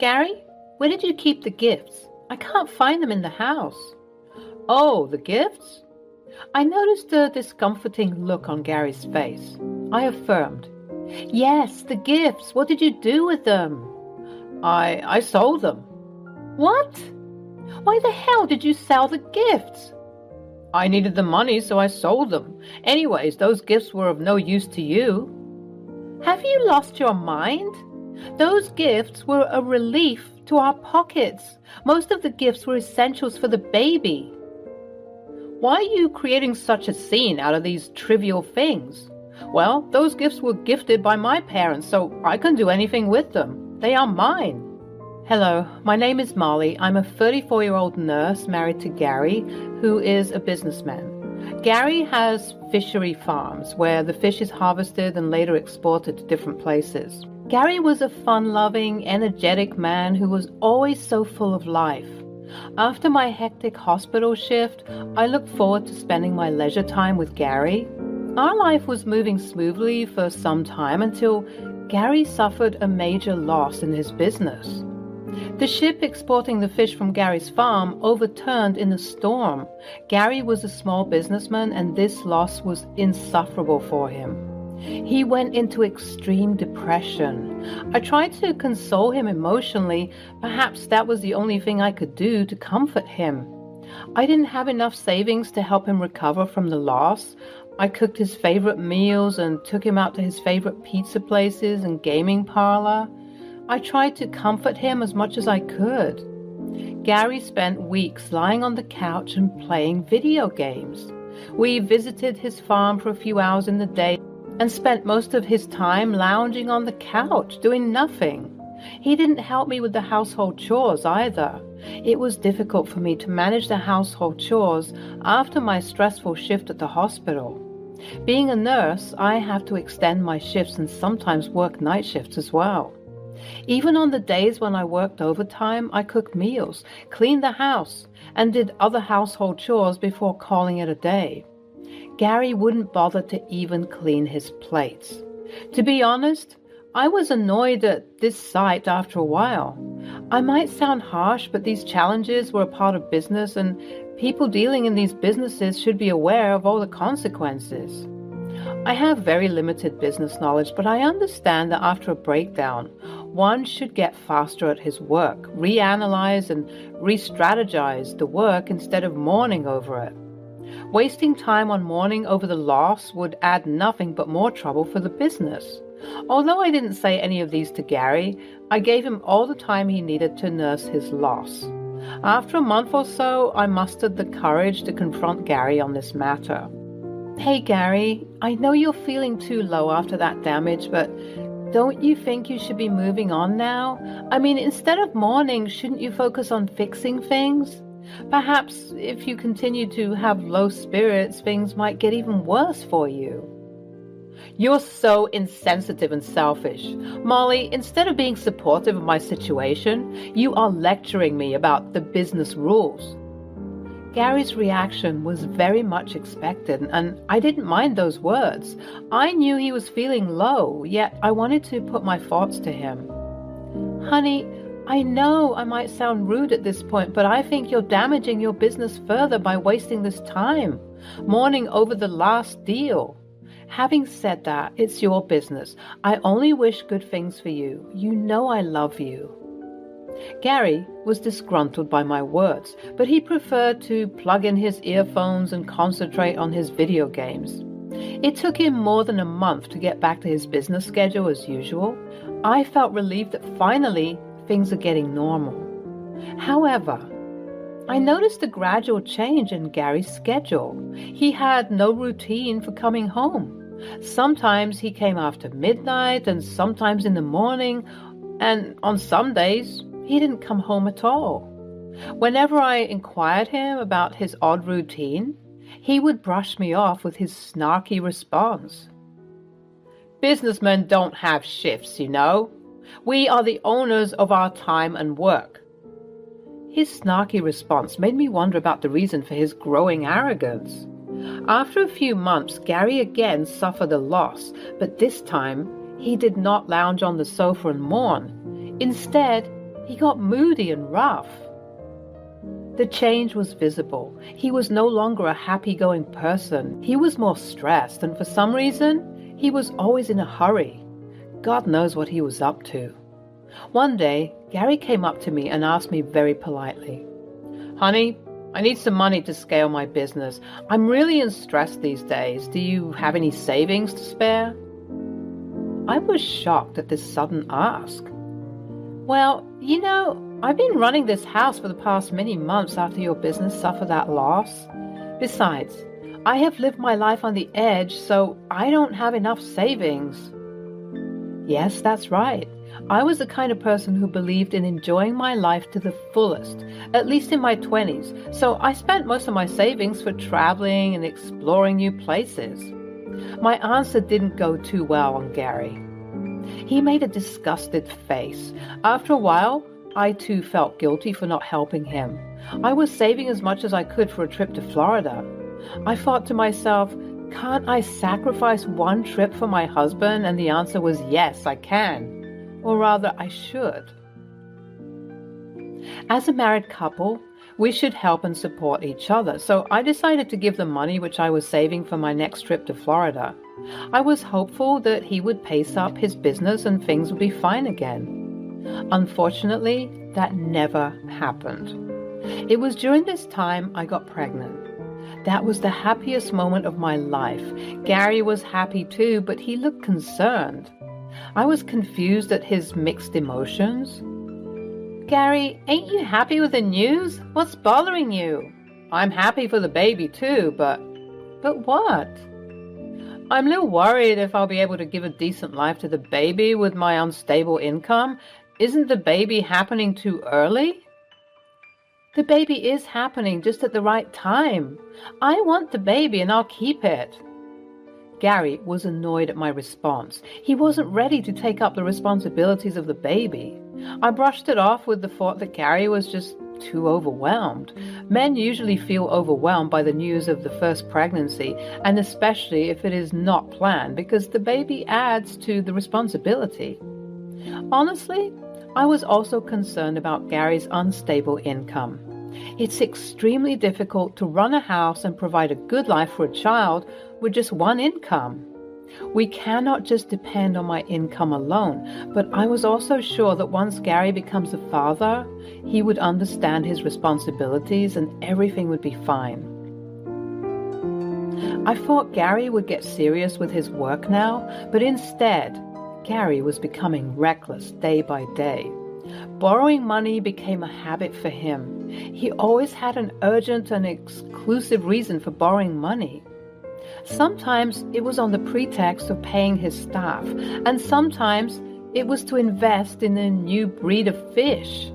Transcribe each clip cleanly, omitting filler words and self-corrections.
Gary, where did you keep the gifts? I can't find them in the house. Oh, the gifts? I noticed a discomforting look on Gary's face. I affirmed, Yes, the gifts. What did you do with them? I sold them. What? Why the hell did you sell the gifts? I needed the money, so I sold them. Anyways, those gifts were of no use to you. Have you lost your mind? Those gifts were a relief to our pockets. Most of the gifts were essentials for the baby. Why are you creating such a scene out of these trivial things? Well, those gifts were gifted by my parents, so I can do anything with them. They are mine. Hello, my name is Molly. I'm a 34-year-old nurse married to Gary, who is a businessman. Gary has fishery farms where the fish is harvested and later exported to different places. Gary was a fun-loving, energetic man who was always so full of life. After my hectic hospital shift, I looked forward to spending my leisure time with Gary. Our life was moving smoothly for some time until Gary suffered a major loss in his business. The ship exporting the fish from Gary's farm overturned in a storm. Gary was a small businessman, and this loss was insufferable for him. He went into extreme depression. I tried to console him emotionally. Perhaps that was the only thing I could do to comfort him. I didn't have enough savings to help him recover from the loss. I cooked his favorite meals and took him out to his favorite pizza places and gaming parlor. I tried to comfort him as much as I could. Gary spent weeks lying on the couch and playing video games. We visited his farm for a few hours in the day and spent most of his time lounging on the couch, doing nothing. He didn't help me with the household chores either. It was difficult for me to manage the household chores after my stressful shift at the hospital. Being a nurse, I have to extend my shifts and sometimes work night shifts as well. Even on the days when I worked overtime, I cooked meals, cleaned the house, and did other household chores before calling it a day. Gary wouldn't bother to even clean his plates. To be honest, I was annoyed at this sight after a while. I might sound harsh, but these challenges were a part of business, and people dealing in these businesses should be aware of all the consequences. I have very limited business knowledge, but I understand that after a breakdown, one should get faster at his work, reanalyze and re-strategize the work instead of mourning over it. Wasting time on mourning over the loss would add nothing but more trouble for the business. Although I didn't say any of these to Gary, I gave him all the time he needed to nurse his loss. After a month or so, I mustered the courage to confront Gary on this matter. Hey Gary, I know you're feeling too low after that damage, but don't you think you should be moving on now? I mean, instead of mourning, shouldn't you focus on fixing things? Perhaps if you continue to have low spirits, things might get even worse for you. You're so insensitive and selfish. Molly, instead of being supportive of my situation, you are lecturing me about the business rules. Gary's reaction was very much expected, and I didn't mind those words. I knew he was feeling low, yet I wanted to put my thoughts to him. Honey, I know I might sound rude at this point, but I think you're damaging your business further by wasting this time, mourning over the last deal. Having said that, it's your business. I only wish good things for you. You know I love you. Gary was disgruntled by my words, but he preferred to plug in his earphones and concentrate on his video games. It took him more than a month to get back to his business schedule as usual. I felt relieved that finally things are getting normal. However, I noticed a gradual change in Gary's schedule. He had no routine for coming home. Sometimes he came after midnight and sometimes in the morning, and on some days he didn't come home at all. Whenever I inquired him about his odd routine, he would brush me off with his snarky response. Businessmen don't have shifts, you know. We are the owners of our time and work. His snarky response made me wonder about the reason for his growing arrogance. After a few months, Gary again suffered a loss, but this time he did not lounge on the sofa and mourn. Instead, He got moody and rough. The change was visible. He was no longer a happy-going person. He was more stressed, and for some reason, he was always in a hurry. God knows what he was up to. One day, Gary came up to me and asked me very politely, "Honey, I need some money to scale my business. I'm really in stress these days. Do you have any savings to spare?" I was shocked at this sudden ask. "Well, I've been running this house for the past many months after your business suffered that loss. Besides, I have lived my life on the edge, so I don't have enough savings." Yes, that's right. I was the kind of person who believed in enjoying my life to the fullest, at least in my 20s, so I spent most of my savings for traveling and exploring new places. My answer didn't go too well on Gary. He made a disgusted face. After a while, I too felt guilty for not helping him. I was saving as much as I could for a trip to Florida. I thought to myself, can't I sacrifice one trip for my husband? And the answer was yes, I can. Or rather, I should. As a married couple, we should help and support each other, so I decided to give the money which I was saving for my next trip to Florida. I was hopeful that he would pace up his business and things would be fine again. Unfortunately, that never happened. It was during this time I got pregnant. That was the happiest moment of my life. Gary was happy too, but he looked concerned. I was confused at his mixed emotions. "Gary, ain't you happy with the news? What's bothering you?" "I'm happy for the baby too, but..." "But what?" "I'm a little worried if I'll be able to give a decent life to the baby with my unstable income. Isn't the baby happening too early?" "The baby is happening just at the right time. I want the baby and I'll keep it." Gary was annoyed at my response. He wasn't ready to take up the responsibilities of the baby. I brushed it off with the thought that Gary was just too overwhelmed. Men usually feel overwhelmed by the news of the first pregnancy, and especially if it is not planned, because the baby adds to the responsibility. Honestly, I was also concerned about Gary's unstable income. It's extremely difficult to run a house and provide a good life for a child with just one income. We cannot just depend on my income alone, but I was also sure that once Gary becomes a father, he would understand his responsibilities and everything would be fine. I thought Gary would get serious with his work now, but instead, Gary was becoming reckless day by day. Borrowing money became a habit for him. He always had an urgent and exclusive reason for borrowing money. Sometimes it was on the pretext of paying his staff, and sometimes it was to invest in a new breed of fish.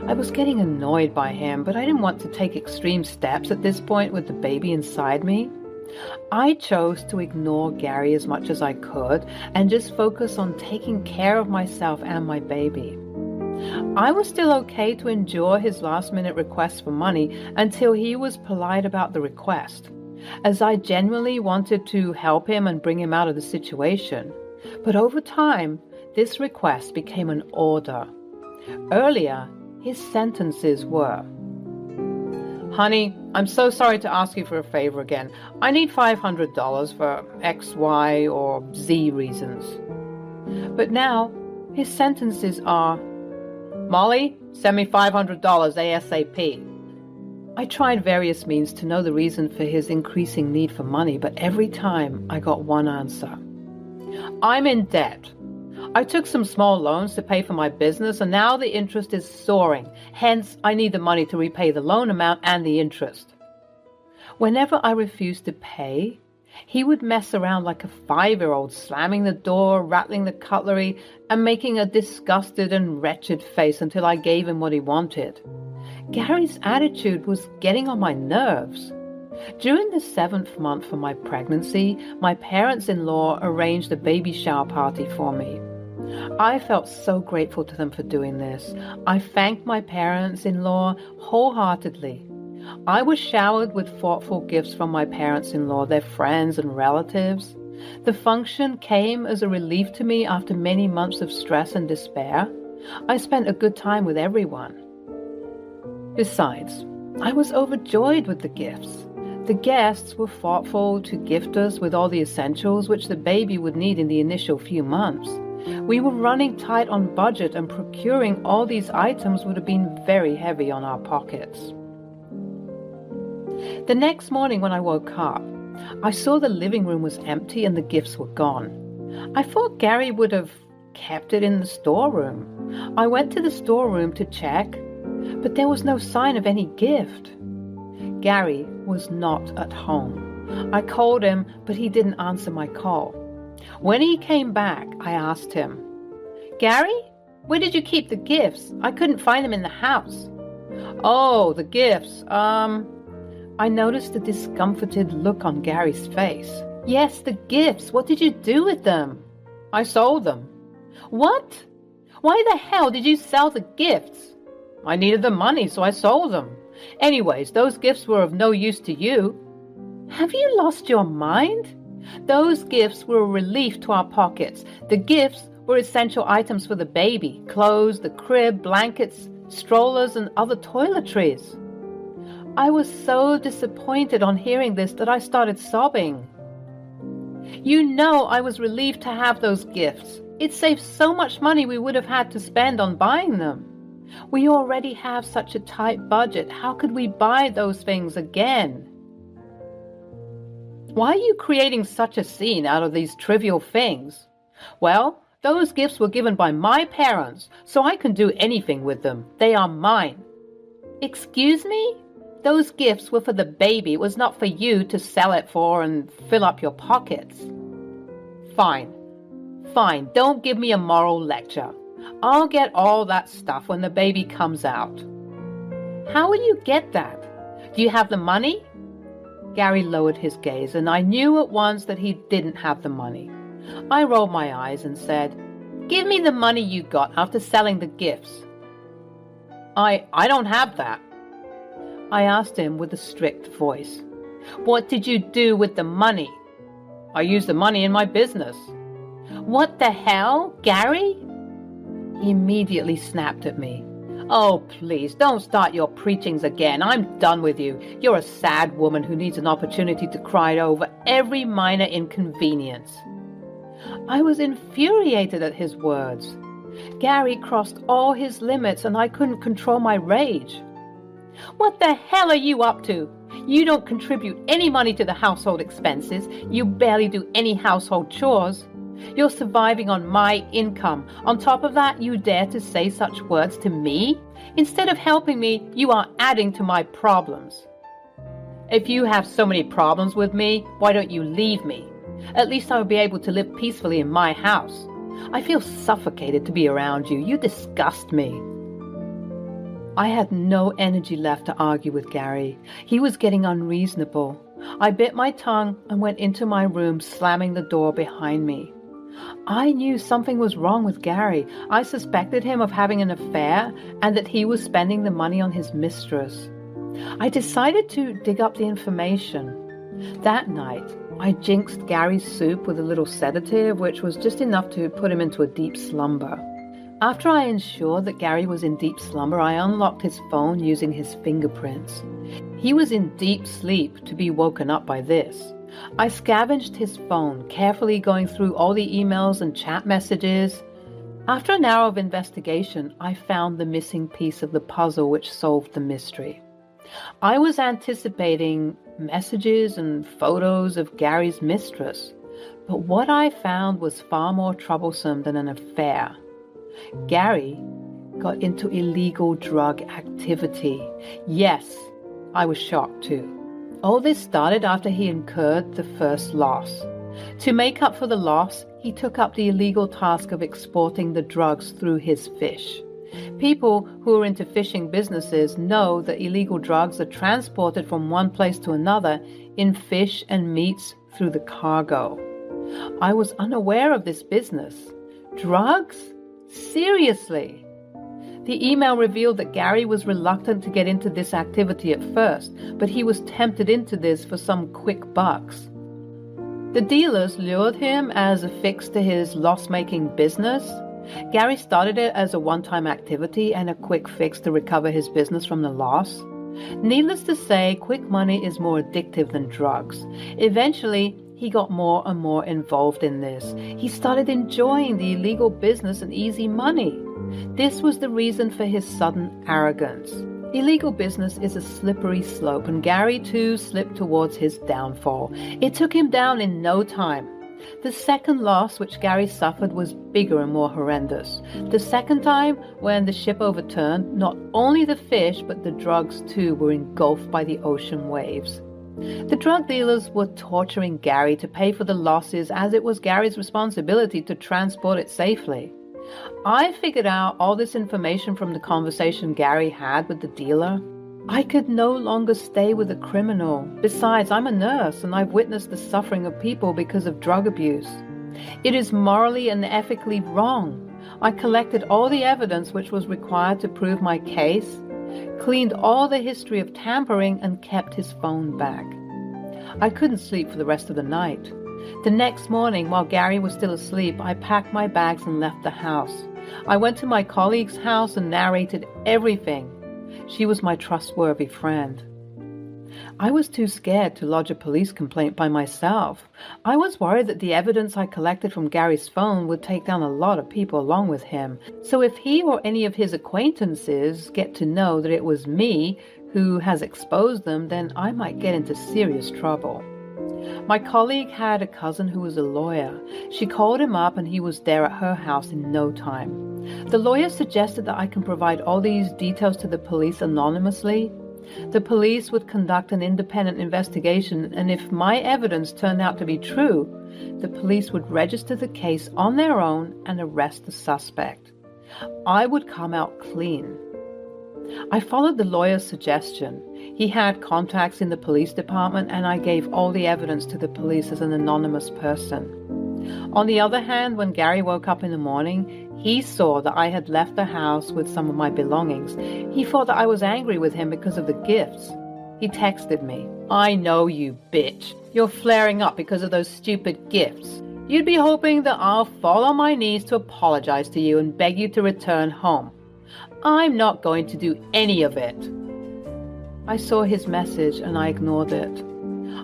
I was getting annoyed by him, but I didn't want to take extreme steps at this point with the baby inside me. I chose to ignore Gary as much as I could and just focus on taking care of myself and my baby. I was still okay to endure his last-minute requests for money until he was polite about the request, as I genuinely wanted to help him and bring him out of the situation. But over time, this request became an order. Earlier, his sentences were, "Honey, I'm so sorry to ask you for a favor again. I need $500 for X, Y, or Z reasons." But now, his sentences are, "Molly, send me $500 ASAP." I tried various means to know the reason for his increasing need for money, but every time I got one answer. "I'm in debt. I took some small loans to pay for my business, and now the interest is soaring. Hence, I need the money to repay the loan amount and the interest." Whenever I refused to pay, he would mess around like a 5-year-old, slamming the door, rattling the cutlery, and making a disgusted and wretched face until I gave him what he wanted. Gary's attitude was getting on my nerves. During the 7th month of my pregnancy, my parents-in-law arranged a baby shower party for me. I felt so grateful to them for doing this. I thanked my parents-in-law wholeheartedly. I was showered with thoughtful gifts from my parents-in-law, their friends and relatives. The function came as a relief to me after many months of stress and despair. I spent a good time with everyone. Besides, I was overjoyed with the gifts. The guests were thoughtful to gift us with all the essentials which the baby would need in the initial few months. We were running tight on budget, and procuring all these items would have been very heavy on our pockets. The next morning when I woke up, I saw the living room was empty and the gifts were gone. I thought Gary would have kept it in the storeroom. I went to the storeroom to check, but there was no sign of any gift. Gary was not at home. I called him, but he didn't answer my call. When he came back, I asked him, "Gary, where did you keep the gifts? I couldn't find them in the house." "Oh, the gifts, I noticed a discomforted look on Gary's face. "Yes, the gifts. What did you do with them?" "I sold them." "What? Why the hell did you sell the gifts?" "I needed the money, so I sold them. Anyways, those gifts were of no use to you." "Have you lost your mind? Those gifts were a relief to our pockets. The gifts were essential items for the baby: clothes, the crib, blankets, strollers, and other toiletries." I was so disappointed on hearing this that I started sobbing. "You know I was relieved to have those gifts. It saved so much money we would have had to spend on buying them. We already have such a tight budget. How could we buy those things again?" "Why are you creating such a scene out of these trivial things?" "Well, those gifts were given by my parents, so I can do anything with them. They are mine." "Excuse me? Those gifts were for the baby. It was not for you to sell it for and fill up your pockets." Fine. Don't give me a moral lecture. I'll get all that stuff when the baby comes out." "How will you get that? Do you have the money?" Gary lowered his gaze, and I knew at once that he didn't have the money. I rolled my eyes and said, "Give me the money you got after selling the gifts." I don't have that." I asked him with a strict voice. "What did you do with the money?" "I used the money in my business." "What the hell, Gary?" He immediately snapped at me. "Oh, please, don't start your preachings again. I'm done with you. You're a sad woman who needs an opportunity to cry over every minor inconvenience." I was infuriated at his words. Gary crossed all his limits, and I couldn't control my rage. "What the hell are you up to? You don't contribute any money to the household expenses. You barely do any household chores. You're surviving on my income. On top of that, you dare to say such words to me? Instead of helping me, you are adding to my problems." "If you have so many problems with me, why don't you leave me? At least I will be able to live peacefully in my house. I feel suffocated to be around you. You disgust me." I had no energy left to argue with Gary. He was getting unreasonable. I bit my tongue and went into my room, slamming the door behind me. I knew something was wrong with Gary. I suspected him of having an affair and that he was spending the money on his mistress. I decided to dig up the information. That night, I jinxed Gary's soup with a little sedative, which was just enough to put him into a deep slumber. After I ensured that Gary was in deep slumber, I unlocked his phone using his fingerprints. He was in deep sleep to be woken up by this. I scavenged his phone, carefully going through all the emails and chat messages. After an hour of investigation, I found the missing piece of the puzzle which solved the mystery. I was anticipating messages and photos of Gary's mistress, but what I found was far more troublesome than an affair. Gary got into illegal drug activity. Yes, I was shocked too. All this started after he incurred the first loss. To make up for the loss, he took up the illegal task of exporting the drugs through his fish. People who are into fishing businesses know that illegal drugs are transported from one place to another in fish and meats through the cargo. I was unaware of this business. Drugs? Seriously? The email revealed that Gary was reluctant to get into this activity at first, but he was tempted into this for some quick bucks. The dealers lured him as a fix to his loss-making business. Gary started it as a one-time activity and a quick fix to recover his business from the loss. Needless to say, quick money is more addictive than drugs. Eventually, he got more and more involved in this. He started enjoying the illegal business and easy money. This was the reason for his sudden arrogance. Illegal business is a slippery slope, and Gary too slipped towards his downfall. It took him down in no time. The second loss which Gary suffered was bigger and more horrendous. The second time, when the ship overturned, not only the fish but the drugs too were engulfed by the ocean waves. The drug dealers were torturing Gary to pay for the losses, as it was Gary's responsibility to transport it safely. I figured out all this information from the conversation Gary had with the dealer. I could no longer stay with a criminal. Besides, I'm a nurse and I've witnessed the suffering of people because of drug abuse. It is morally and ethically wrong. I collected all the evidence which was required to prove my case, cleaned all the history of tampering, and kept his phone back. I couldn't sleep for the rest of the night. The next morning, while Gary was still asleep, I packed my bags and left the house. I went to my colleague's house and narrated everything. She was my trustworthy friend. I was too scared to lodge a police complaint by myself. I was worried that the evidence I collected from Gary's phone would take down a lot of people along with him. So if he or any of his acquaintances get to know that it was me who has exposed them, then I might get into serious trouble. My colleague had a cousin who was a lawyer. She called him up and he was there at her house in no time. The lawyer suggested that I can provide all these details to the police anonymously. The police would conduct an independent investigation, and if my evidence turned out to be true, the police would register the case on their own and arrest the suspect. I would come out clean. I followed the lawyer's suggestion. He had contacts in the police department, and I gave all the evidence to the police as an anonymous person. On the other hand, when Gary woke up in the morning, he saw that I had left the house with some of my belongings. He thought that I was angry with him because of the gifts. He texted me, "I know you, bitch. You're flaring up because of those stupid gifts. You'd be hoping that I'll fall on my knees to apologize to you and beg you to return home. I'm not going to do any of it." I saw his message and I ignored it.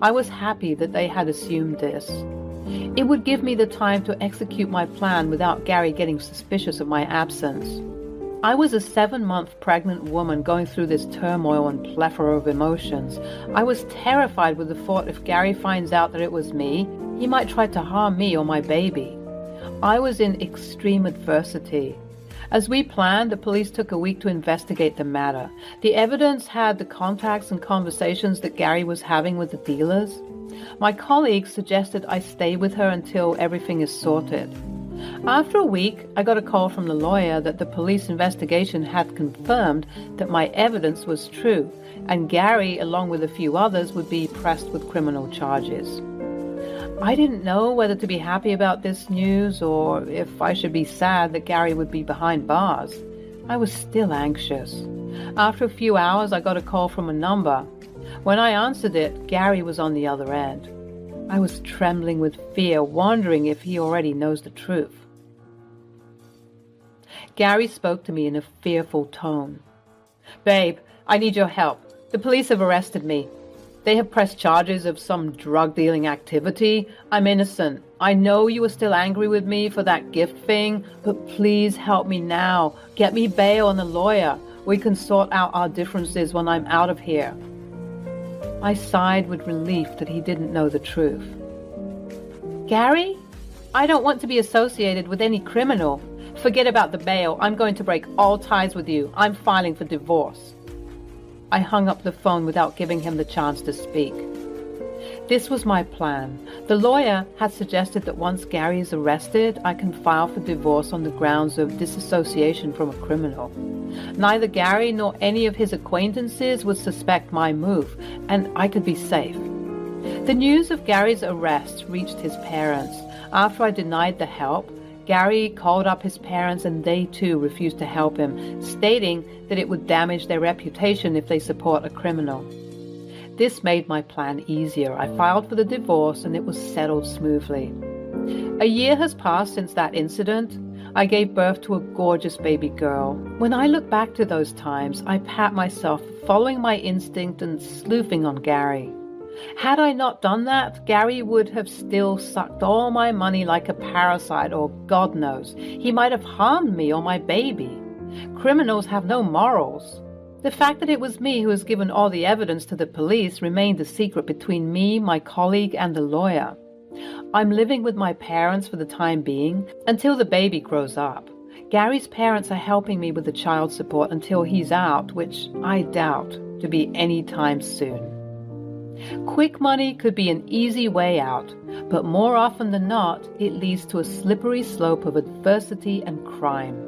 I was happy that they had assumed this. It would give me the time to execute my plan without Gary getting suspicious of my absence. I was a 7-month pregnant woman going through this turmoil and plethora of emotions. I was terrified with the thought if Gary finds out that it was me, he might try to harm me or my baby. I was in extreme adversity. As we planned, the police took a week to investigate the matter. The evidence had the contacts and conversations that Gary was having with the dealers. My colleague suggested I stay with her until everything is sorted. After a week, I got a call from the lawyer that the police investigation had confirmed that my evidence was true, and Gary, along with a few others, would be pressed with criminal charges. I didn't know whether to be happy about this news or if I should be sad that Gary would be behind bars. I was still anxious. After a few hours, I got a call from a number. When I answered it, Gary was on the other end. I was trembling with fear, wondering if he already knows the truth. Gary spoke to me in a fearful tone. "Babe, I need your help. The police have arrested me. They have pressed charges of some drug-dealing activity. I'm innocent. I know you are still angry with me for that gift thing, but please help me now. Get me bail and a lawyer. We can sort out our differences when I'm out of here." I sighed with relief that he didn't know the truth. "Gary, I don't want to be associated with any criminal. Forget about the bail. I'm going to break all ties with you. I'm filing for divorce." I hung up the phone without giving him the chance to speak. This was my plan. The lawyer had suggested that once Gary is arrested, I can file for divorce on the grounds of disassociation from a criminal. Neither Gary nor any of his acquaintances would suspect my move, and I could be safe. The news of Gary's arrest reached his parents. After I denied the help, Gary called up his parents and they too refused to help him, stating that it would damage their reputation if they support a criminal. This made my plan easier. I filed for the divorce and it was settled smoothly. A year has passed since that incident. I gave birth to a gorgeous baby girl. When I look back to those times, I pat myself for following my instinct and sleuthing on Gary. Had I not done that, Gary would have still sucked all my money like a parasite, or God knows, he might have harmed me or my baby. Criminals have no morals. The fact that it was me who has given all the evidence to the police remained a secret between me, my colleague, and the lawyer. I'm living with my parents for the time being, until the baby grows up. Gary's parents are helping me with the child support until he's out, which I doubt to be any time soon. Quick money could be an easy way out, but more often than not, it leads to a slippery slope of adversity and crime.